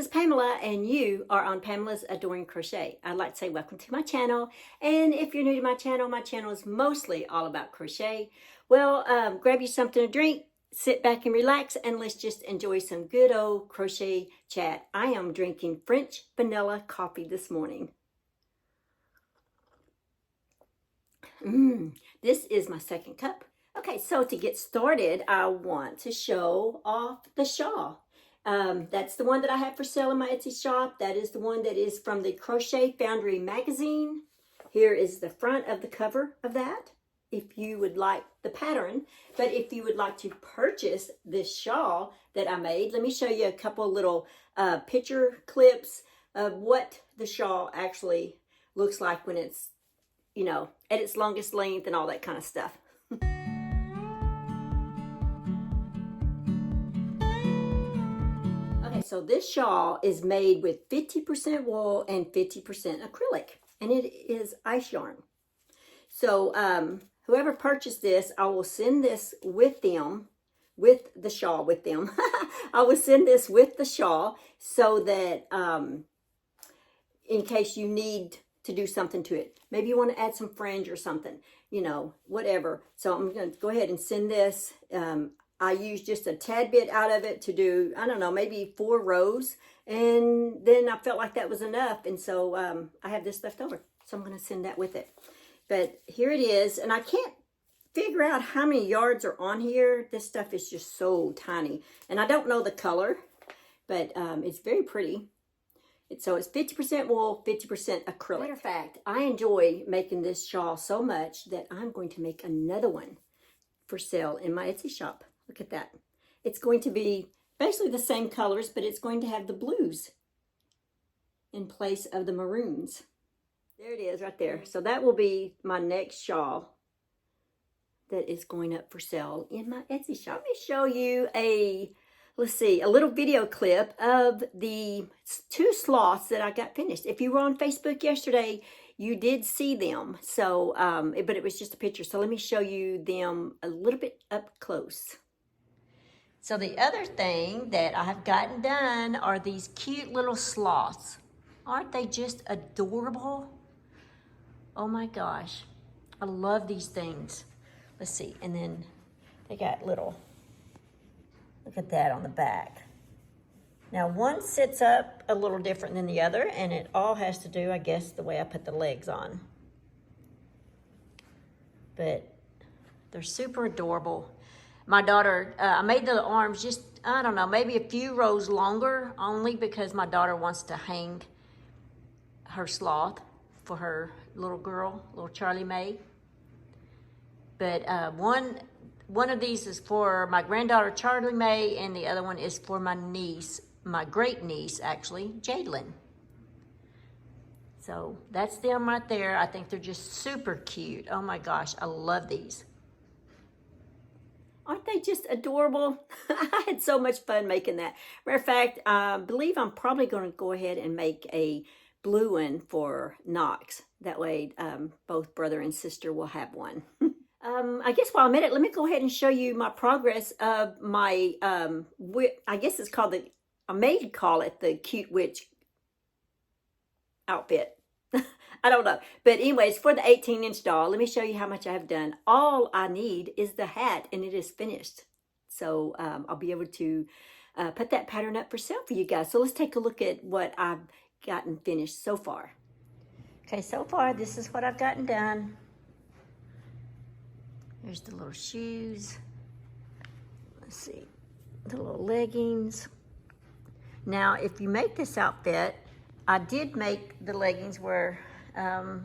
is Pamela, and you are on Pamela's Adoring Crochet. I'd like to say welcome to my channel, and if you're new to my channel is mostly all about crochet. Well, grab you something to drink, sit back and relax, and let's just enjoy some good old crochet chat. I am drinking French vanilla coffee this morning. This is my second cup. Okay, so to get started, I want to show off the shawl. That's the one that I have for sale in my Etsy shop. That is the one that is from the Crochet Foundry magazine. Here is the front of the cover of that, if you would like the pattern. But if you would like to purchase this shawl that I made, let me show you a couple little picture clips of what the shawl actually looks like when it's, you know, at its longest length and all that kind of stuff. Okay, so this shawl is made with 50% wool and 50% acrylic, and it is ice yarn. So whoever purchased this, I will send this with them, with the shawl with them. I will send this with the shawl so that in case you need to do something to it. Maybe you want to add some fringe or something, you know, whatever. So I'm going to go ahead and send this. I used just a tad bit out of it to do, I don't know, maybe 4 rows. And then I felt like that was enough. And so I have this left over. So I'm going to send that with it. But here it is. And I can't figure out how many yards are on here. This stuff is just so tiny. And I don't know the color, but it's very pretty. So it's 50% wool, 50% acrylic. Matter of fact, I enjoy making this shawl so much that I'm going to make another one for sale in my Etsy shop. Look at that. It's going to be basically the same colors, but it's going to have the blues in place of the maroons. There it is right there. So that will be my next shawl that is going up for sale in my Etsy shop. Let me show you a little video clip of the 2 sloths that I got finished. If you were on Facebook yesterday, you did see them. So, but it was just a picture. So let me show you them a little bit up close. So the other thing that I have gotten done are these cute little sloths. Aren't they just adorable? Oh my gosh. I love these things. Let's see. And then they got little, look at that on the back. Now one sits up a little different than the other, and it all has to do, I guess, the way I put the legs on. But they're super adorable. My daughter, I made the arms just, I don't know, maybe a few rows longer, only because my daughter wants to hang her sloth for her little girl, little Charlie May. But one of these is for my granddaughter, Charlie May, and the other one is for my niece, my great niece, actually, Jadelyn. So that's them right there. I think they're just super cute. Oh my gosh, I love these. Aren't they just adorable? I had so much fun making that. Matter of fact, I believe I'm probably going to go ahead and make a blue one for Knox. That way, both brother and sister will have one. I guess while I'm at it, let me go ahead and show you my progress of my, I guess it's called I may call it the Cute Witch outfit. I don't know. But anyways, for the 18-inch doll, let me show you how much I have done. All I need is the hat, and it is finished. So I'll be able to put that pattern up for sale for you guys. So let's take a look at what I've gotten finished so far. Okay, so far, this is what I've gotten done. Here's the little shoes. Let's see, the little leggings. Now, if you make this outfit, I did make the leggings where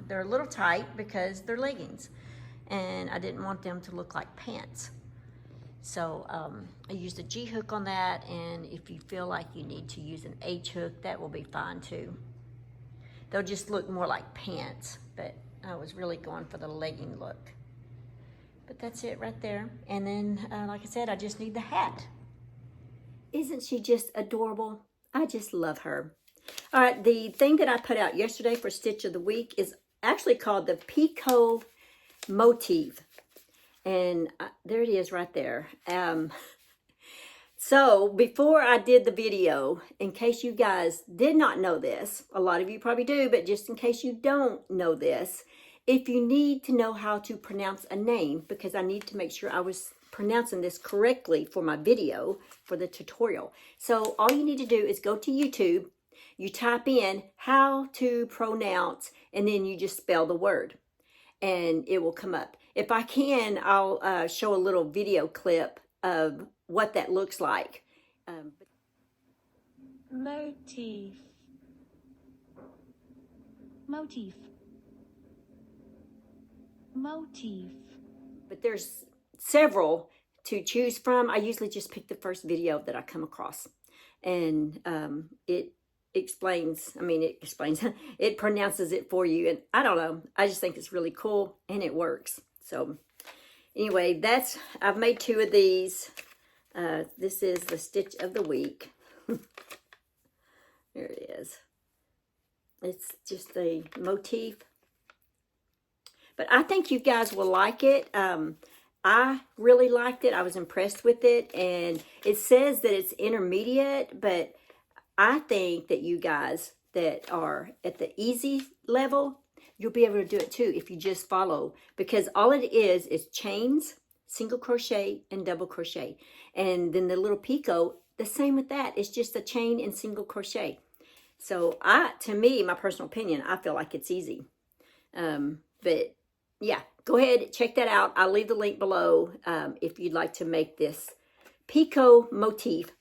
they're a little tight because they're leggings, and I didn't want them to look like pants. So I used a G hook on that, and if you feel like you need to use an H hook, that will be fine too. They'll just look more like pants, but I was really going for the legging look. But that's it right there. And then, like I said, I just need the hat. Isn't she just adorable? I just love her. All right, the thing that I put out yesterday for Stitch of the Week is actually called the Picot Motif. And there it is right there. So before I did the video, in case you guys did not know this, a lot of you probably do, but just in case you don't know this, if you need to know how to pronounce a name, because I need to make sure I was pronouncing this correctly for my video, for the tutorial. So all you need to do is go to YouTube, you type in how to pronounce, and then you just spell the word, and it will come up. If I can, I'll show a little video clip of what that looks like. Motif. Motif. Motif. But there's several to choose from. I usually just pick the first video that I come across, and it explains, it pronounces it for you. And I don't know, I just think it's really cool and it works. So anyway, I've made 2 of these. This is the stitch of the week. There it is. It's just a motif. But I think you guys will like it. I really liked it. I was impressed with it. And it says that it's intermediate, but I think that you guys that are at the easy level, you'll be able to do it too if you just follow. Because all it is chains, single crochet, and double crochet. And then the little picot, the same with that. It's just a chain and single crochet. So to me, my personal opinion, I feel like it's easy. But yeah, go ahead, check that out. I'll leave the link below if you'd like to make this picot motif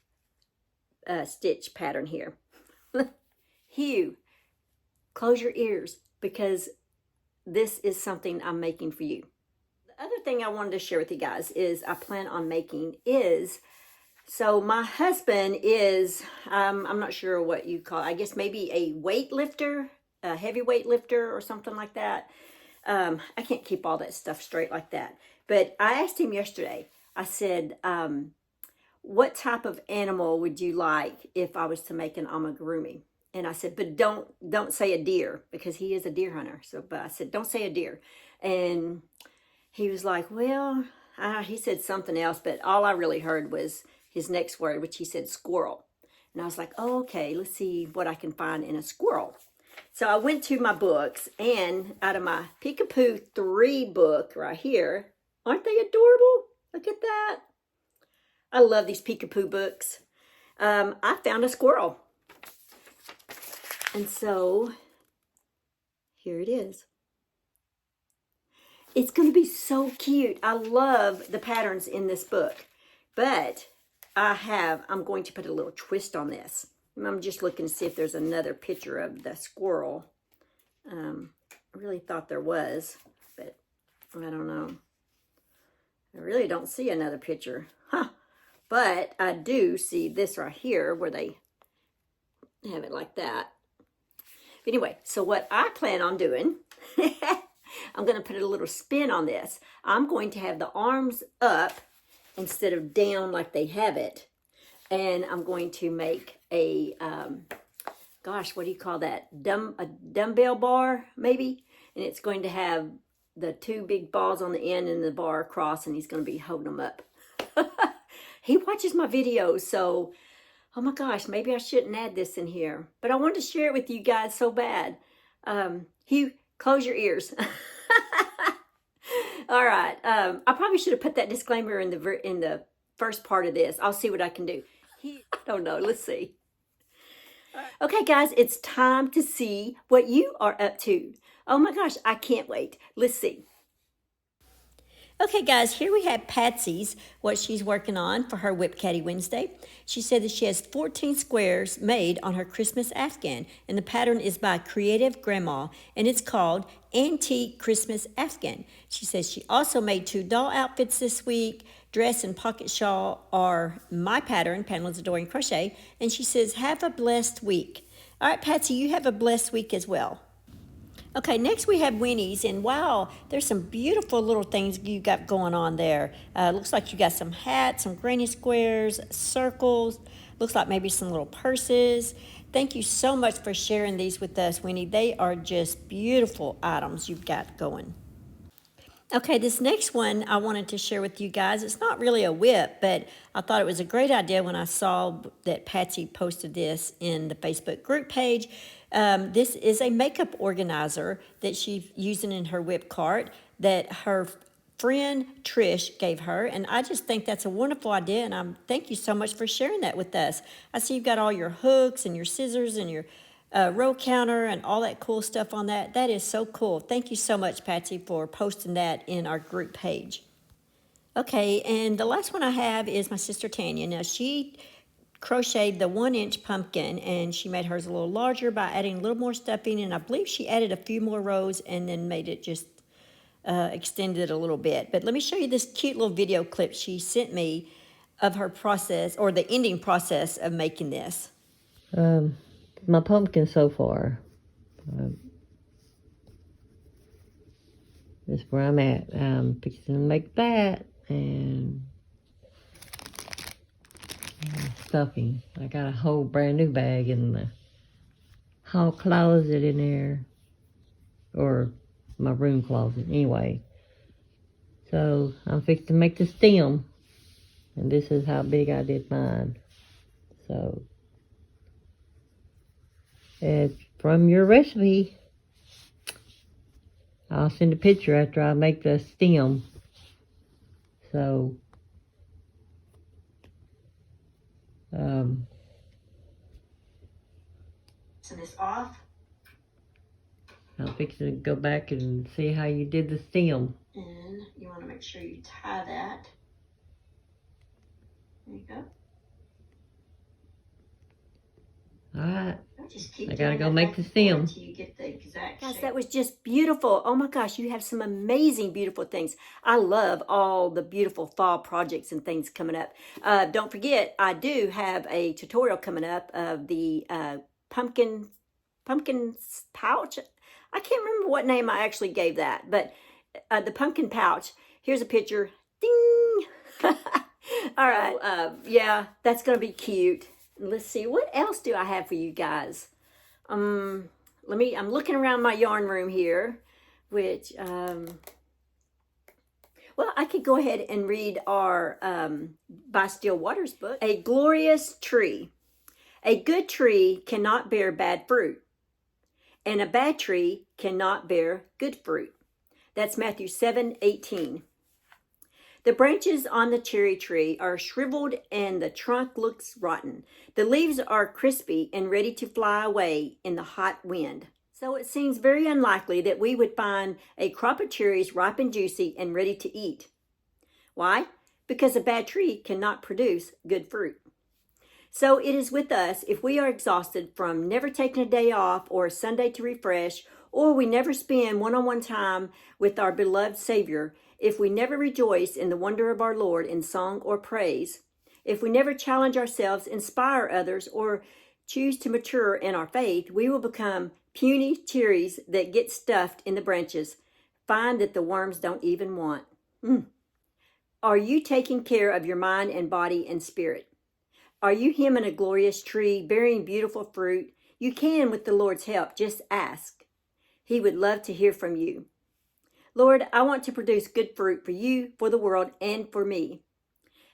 stitch pattern here. Hugh, close your ears, because this is something I'm making for you. The other thing I wanted to share with you guys is I plan on making is, so my husband is, I'm not sure what you call it, I guess maybe a weightlifter, a heavy weightlifter or something like that. I can't keep all that stuff straight like that. But I asked him yesterday, I said, what type of animal would you like if I was to make an amigurumi? And I said, but don't say a deer, because he is a deer hunter. So, but I said, don't say a deer. And he was like, well, he said something else, but all I really heard was his next word, which he said squirrel. And I was like, oh, okay, let's see what I can find in a squirrel. So I went to my books, and out of my Peekapoo 3 book right here, aren't they adorable? Look at that. I love these Peekapoo books. I found a squirrel. And so here it is. It's going to be so cute. I love the patterns in this book. But I'm going to put a little twist on this. I'm just looking to see if there's another picture of the squirrel. I really thought there was, but I don't know. I really don't see another picture. Huh. But I do see this right here where they have it like that. But anyway, so what I plan on doing, I'm going to put a little spin on this. I'm going to have the arms up instead of down like they have it. And I'm going to make a, gosh, what do you call that? A dumbbell bar, maybe? And it's going to have the 2 big balls on the end and the bar across, and he's going to be holding them up. He watches my videos, so, oh my gosh, maybe I shouldn't add this in here. But I wanted to share it with you guys so bad. Hugh, close your ears. All right. I probably should have put that disclaimer in the first part of this. I'll see what I can do. I don't know. Let's see. Okay, guys, it's time to see what you are up to. Oh my gosh, I can't wait. Let's see. Okay, guys, here we have Patsy's, what she's working on for her WIP Caddy Wednesday. She said that she has 14 squares made on her Christmas Afghan, and the pattern is by Creative Grandma, and it's called Antique Christmas Afghan. She says she also made 2 doll outfits this week. Dress and pocket shawl are my pattern, Pamela's Adoring Crochet, and she says, have a blessed week. All right, Patsy, you have a blessed week as well. Okay, next we have Winnie's, and wow, there's some beautiful little things you got going on there. Looks like you got some hats, some granny squares, circles, looks like maybe some little purses. Thank you so much for sharing these with us, Winnie. They are just beautiful items you've got going. Okay, this next one I wanted to share with you guys. It's not really a WIP, but I thought it was a great idea when I saw that Patsy posted this in the Facebook group page. This is a makeup organizer that she's using in her WIP cart that her friend Trish gave her, and I just think that's a wonderful idea, and thank you so much for sharing that with us. I see you've got all your hooks and your scissors and your row counter and all that cool stuff on that. That is so cool. Thank you so much, Patsy, for posting that in our group page. Okay, and the last one I have is my sister Tanya. Now, she crocheted the 1-inch pumpkin, and she made hers a little larger by adding a little more stuffing, and I believe she added a few more rows and then made it just extended it a little bit. But let me show you this cute little video clip she sent me of her process, or the ending process of making this. My pumpkin so far. That's where I'm at. I'm fixing to make that and stuffing. I got a whole brand new bag in the hall closet in there, or my room closet anyway. So I'm fixing to make the stem, and this is how big I did mine. So it's from your recipe. I'll send a picture after I make the stem. So this off, I'll fix it and go back and see how you did the stem. and you want to make sure you tie that. There you go. Alright, Just keep I gotta doing go that make back the and forth stem. till you get the exact shape. That was just beautiful. Oh my gosh, you have some amazing, beautiful things. I love all the beautiful fall projects and things coming up. Don't forget, I do have a tutorial coming up of the pumpkin pouch. I can't remember what name I actually gave that, but the pumpkin pouch. Here's a picture. Ding! All right. Yeah, that's gonna be cute. Let's see, what else do I have for you guys? I'm looking around my yarn room here, which, well, I could go ahead and read our By Still Waters book. A glorious tree. A good tree cannot bear bad fruit, and a bad tree cannot bear good fruit. That's Matthew 7:18. The branches on the cherry tree are shriveled and the trunk looks rotten. The leaves are crispy and ready to fly away in the hot wind. So it seems very unlikely that we would find a crop of cherries ripe and juicy and ready to eat. Why? Because a bad tree cannot produce good fruit. So it is with us if we are exhausted from never taking a day off or a Sunday to refresh, or we never spend one-on-one time with our beloved Savior, if we never rejoice in the wonder of our Lord in song or praise, if we never challenge ourselves, inspire others, or choose to mature in our faith, we will become puny cherries that get stuffed in the branches, find that the worms don't even want. Are you taking care of your mind and body and spirit? Are you hemming a glorious tree, bearing beautiful fruit? You can with the Lord's help. Just ask. He would love to hear from you. Lord, I want to produce good fruit for you, for the world, and for me.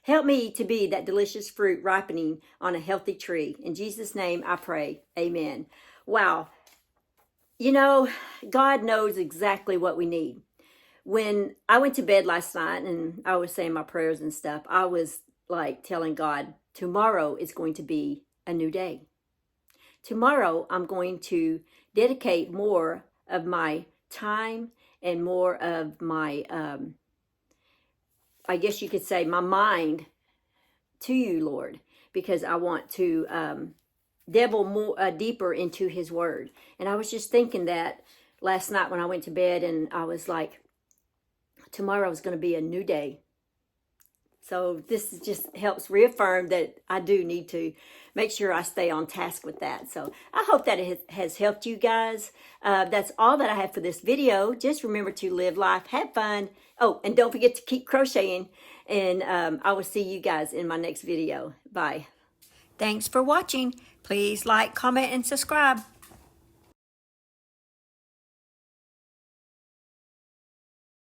Help me to be that delicious fruit ripening on a healthy tree. In Jesus' name I pray. Amen. Wow. You know, God knows exactly what we need. When I went to bed last night and I was saying my prayers and stuff, I was like telling God, tomorrow is going to be a new day. Tomorrow I'm going to dedicate more of my time and more of my, I guess you could say, my mind to you, Lord, because I want to delve more deeper into His Word. And I was just thinking that last night when I went to bed, and I was like, tomorrow is going to be a new day. So this just helps reaffirm that I do need to make sure I stay on task with that. So I hope that it has helped you guys. That's all that I have for this video. Just remember to live life, have fun. Oh, and don't forget to keep crocheting. And I will see you guys in my next video. Bye. Thanks for watching. Please like, comment, and subscribe.